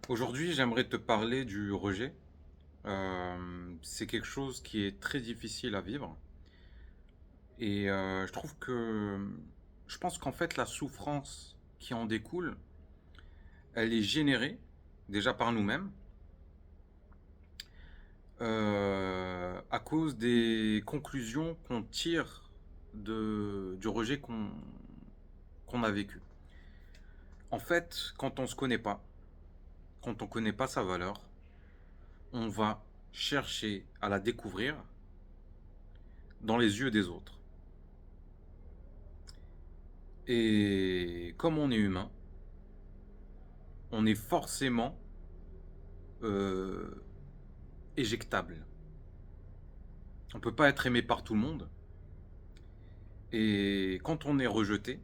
Aujourd'hui, j'aimerais te parler du rejet. C'est quelque chose qui est très difficile à vivre. Et je trouve que... Je pense qu'en fait, la souffrance qui en découle, elle est générée déjà par nous-mêmes, à cause des conclusions qu'on tire du rejet qu'on a vécu. En fait, quand on se connaît pas, quand on connaît pas sa valeur, on va chercher à la découvrir dans les yeux des autres. Et comme on est humain, on est forcément euh, éjectable. On ne peut pas être aimé par tout le monde. Et quand on est rejeté,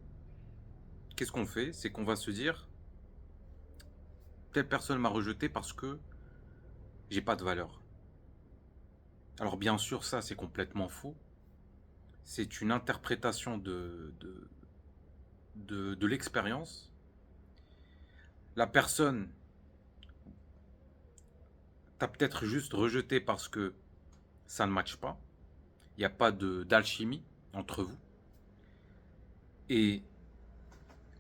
qu'est-ce qu'on fait? C'est qu'on va se dire, telle personne m'a rejeté parce que j'ai pas de valeur. Alors bien sûr, ça c'est complètement faux. C'est une interprétation de l'expérience. La personne t'a peut-être juste rejeté parce que ça ne matche pas. Il n'y a pas d'alchimie entre vous. Et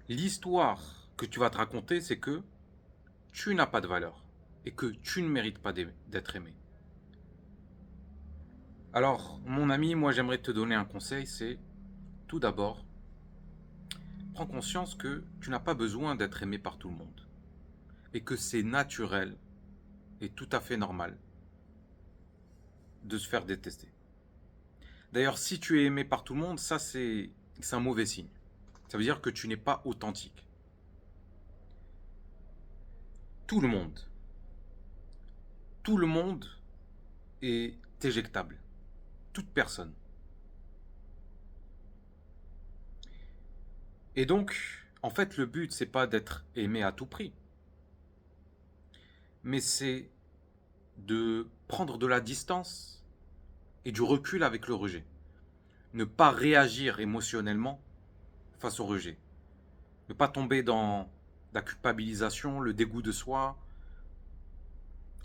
l'histoire que tu vas te raconter, c'est que tu n'as pas de valeur et que tu ne mérites pas d'être aimé. Alors, mon ami, moi j'aimerais te donner un conseil, c'est tout d'abord, prends conscience que tu n'as pas besoin d'être aimé par tout le monde et que c'est naturel et tout à fait normal de se faire détester. D'ailleurs, si tu es aimé par tout le monde, ça c'est un mauvais signe. Ça veut dire que tu n'es pas authentique. Tout le monde, tout le monde est éjectable. Toute personne. Et donc, en fait, le but, c'est pas d'être aimé à tout prix, mais c'est de prendre de la distance et du recul avec le rejet. Ne pas réagir émotionnellement face au rejet. Ne pas tomber dans la culpabilisation, le dégoût de soi.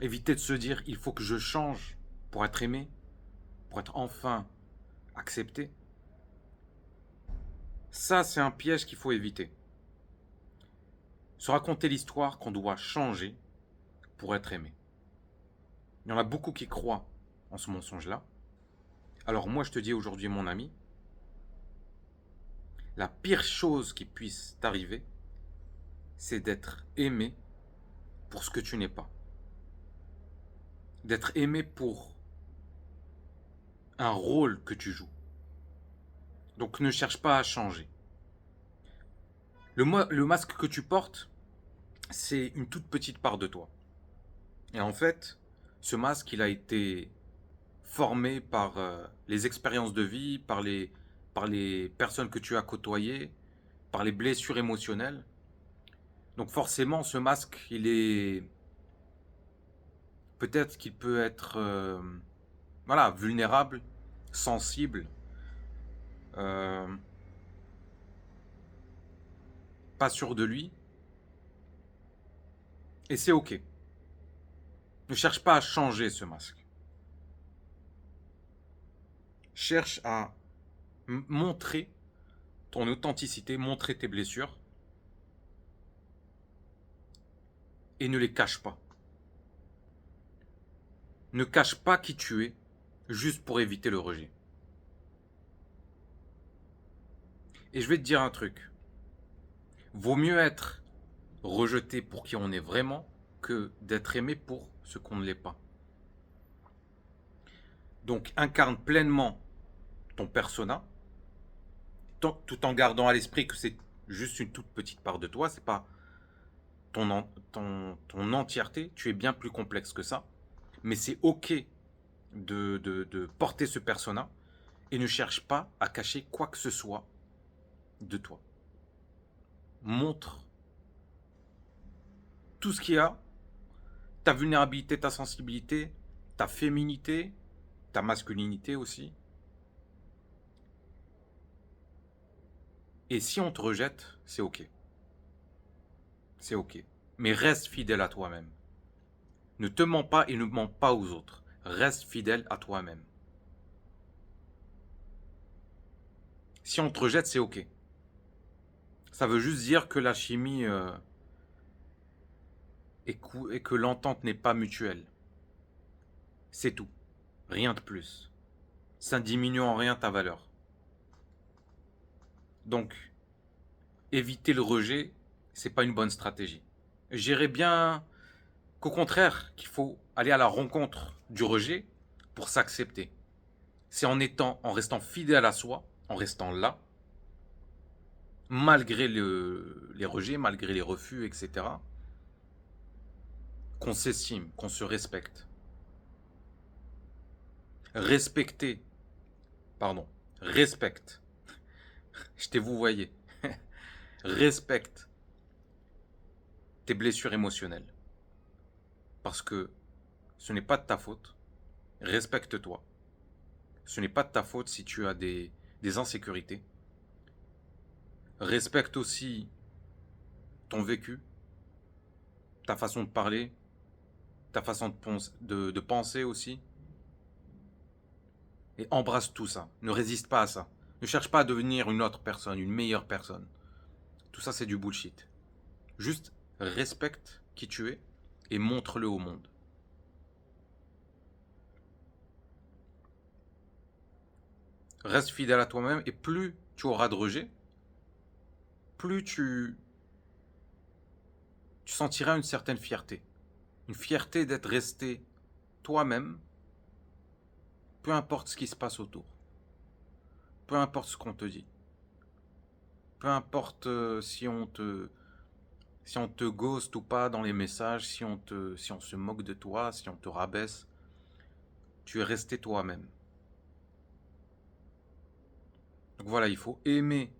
Éviter de se dire il faut que je change pour être aimé, pour être enfin accepté. Ça, c'est un piège qu'il faut éviter. Se raconter l'histoire qu'on doit changer pour être aimé. Il y en a beaucoup qui croient en ce mensonge-là. Alors moi, je te dis aujourd'hui, mon ami, la pire chose qui puisse t'arriver, c'est d'être aimé pour ce que tu n'es pas. D'être aimé pour un rôle que tu joues. Donc ne cherche pas à changer. Le masque que tu portes, c'est une toute petite part de toi. Et en fait, ce masque, il a été formé par les expériences de vie, par les personnes que tu as côtoyées, par les blessures émotionnelles. Donc forcément, ce masque, il est... Peut-être qu'il peut être voilà, vulnérable, sensible, euh, pas sûr de lui. Et c'est ok. Ne cherche pas à changer ce masque. Cherche à montrer ton authenticité, montrer tes blessures et ne les cache pas. Ne cache pas qui tu es juste pour éviter le rejet. Et je vais te dire un truc. Vaut mieux être rejeté pour qui on est vraiment que d'être aimé pour ce qu'on ne l'est pas. Donc incarne pleinement ton persona tout en gardant à l'esprit que c'est juste une toute petite part de toi, c'est pas ton entièreté, tu es bien plus complexe que ça, mais c'est ok de porter ce persona et ne cherche pas à cacher quoi que ce soit de toi. Montre tout ce qu'il y a, ta vulnérabilité, ta sensibilité, ta féminité, ta masculinité aussi. Et si on te rejette, c'est ok. C'est ok. Mais reste fidèle à toi-même. Ne te mens pas et ne mens pas aux autres. Reste fidèle à toi-même. Si on te rejette, c'est ok. Ça veut juste dire que la chimie et que l'entente n'est pas mutuelle. C'est tout. Rien de plus. Ça ne diminue en rien ta valeur. Donc, éviter le rejet, c'est pas une bonne stratégie. Je dirais bien qu'au contraire, qu'il faut aller à la rencontre du rejet pour s'accepter. C'est en restant fidèle à soi, en restant là, malgré les rejets, malgré les refus, etc., qu'on s'estime, qu'on se respecte. Respecter, pardon, respecte. Je t'ai vous voyez. Respecte tes blessures émotionnelles. Parce que ce n'est pas de ta faute. Respecte-toi. Ce n'est pas de ta faute si tu as des insécurités. Respecte aussi ton vécu, ta façon de parler, ta façon de penser aussi. Et embrasse tout ça. Ne résiste pas à ça. Ne cherche pas à devenir une autre personne, une meilleure personne. Tout ça, c'est du bullshit. Juste respecte qui tu es et montre-le au monde. Reste fidèle à toi-même et plus tu auras de rejet, plus tu sentiras une certaine fierté. Une fierté d'être resté toi-même, peu importe ce qui se passe autour. Peu importe ce qu'on te dit. Peu importe si on te ghost ou pas dans les messages, si on se moque de toi, si on te rabaisse, tu es resté toi-même. Donc voilà, il faut aimer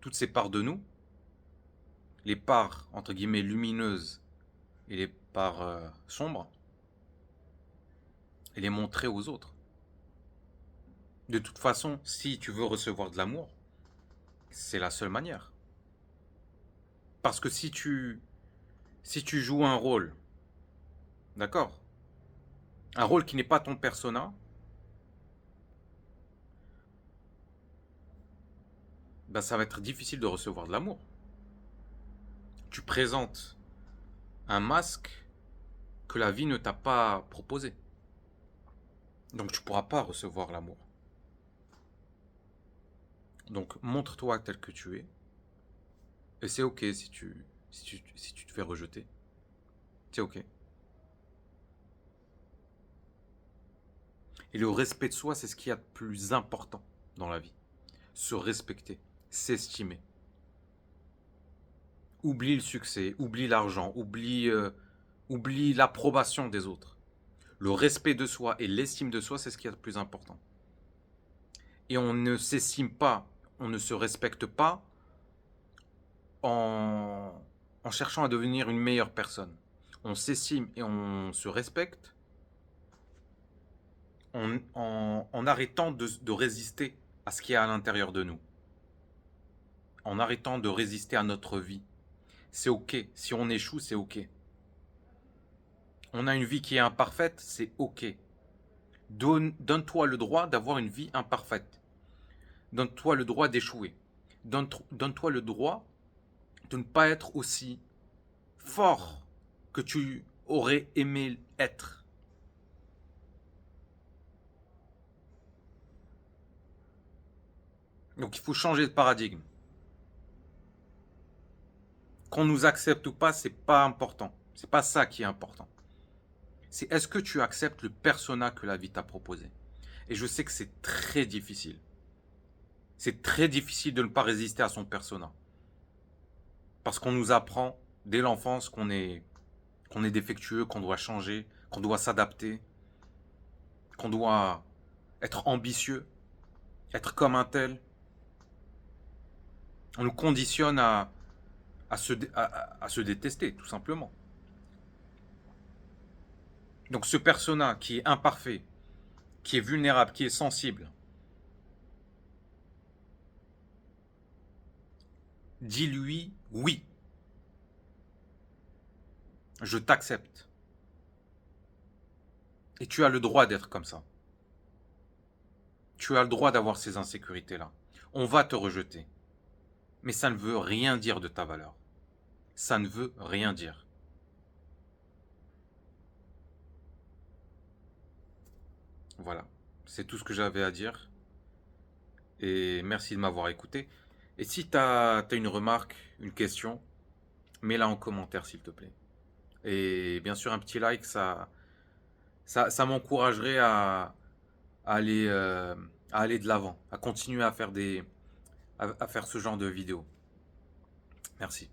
toutes ces parts de nous, les parts entre guillemets lumineuses et les parts sombres, et les montrer aux autres. De toute façon, si tu veux recevoir de l'amour, c'est la seule manière. Parce que si tu joues un rôle, d'accord, un rôle qui n'est pas ton persona, ben ça va être difficile de recevoir de l'amour. Tu présentes un masque que la vie ne t'a pas proposé. Donc tu ne pourras pas recevoir l'amour. Donc montre-toi tel que tu es. Et c'est ok si tu te fais rejeter. C'est ok. Et le respect de soi, c'est ce qu'il y a de plus important dans la vie. Se respecter, s'estimer. Oublie le succès, oublie l'argent, oublie l'approbation des autres. Le respect de soi et l'estime de soi, c'est ce qu'il y a de plus important. Et on ne s'estime pas, on ne se respecte pas en, en cherchant à devenir une meilleure personne. On s'estime et on se respecte en arrêtant de résister à ce qu'il y a à l'intérieur de nous. En arrêtant de résister à notre vie. C'est ok. Si on échoue, c'est ok. On a une vie qui est imparfaite, c'est ok. Donne-toi le droit d'avoir une vie imparfaite. Donne-toi le droit d'échouer. Donne-toi le droit de ne pas être aussi fort que tu aurais aimé être. Donc il faut changer de paradigme. Qu'on nous accepte ou pas, c'est pas important. C'est pas ça qui est important. C'est est-ce que tu acceptes le persona que la vie t'a proposé. Et je sais que c'est très difficile. C'est très difficile de ne pas résister à son persona. Parce qu'on nous apprend dès l'enfance qu'on est défectueux, qu'on doit changer, qu'on doit s'adapter, qu'on doit être ambitieux, être comme un tel. On nous conditionne à se détester, tout simplement. Donc ce persona qui est imparfait, qui est vulnérable, qui est sensible, dis-lui oui. Je t'accepte. Et tu as le droit d'être comme ça. Tu as le droit d'avoir ces insécurités-là. On va te rejeter. Mais ça ne veut rien dire de ta valeur. Ça ne veut rien dire. Voilà. C'est tout ce que j'avais à dire. Et merci de m'avoir écouté. Et si tu as une remarque, une question, mets-la en commentaire s'il te plaît. Et bien sûr, un petit like, ça m'encouragerait à aller, à aller de l'avant, à continuer à faire à faire ce genre de vidéos. Merci.